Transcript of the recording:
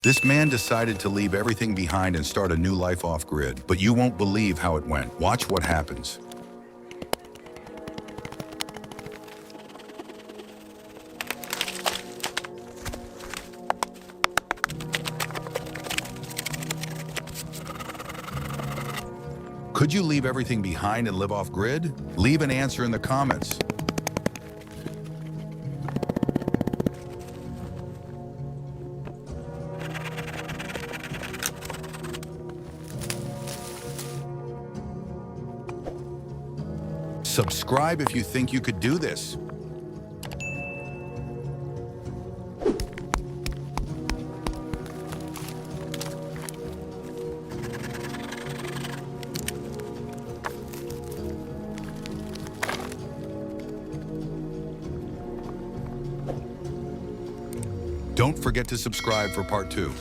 This man decided to leave everything behind and start a new life off-grid, but you won't believe how it went. Watch what happens. Could you leave everything behind and live off-grid? Leave an answer in the comments. Subscribe if you think you could do this. Don't forget to subscribe for part 2.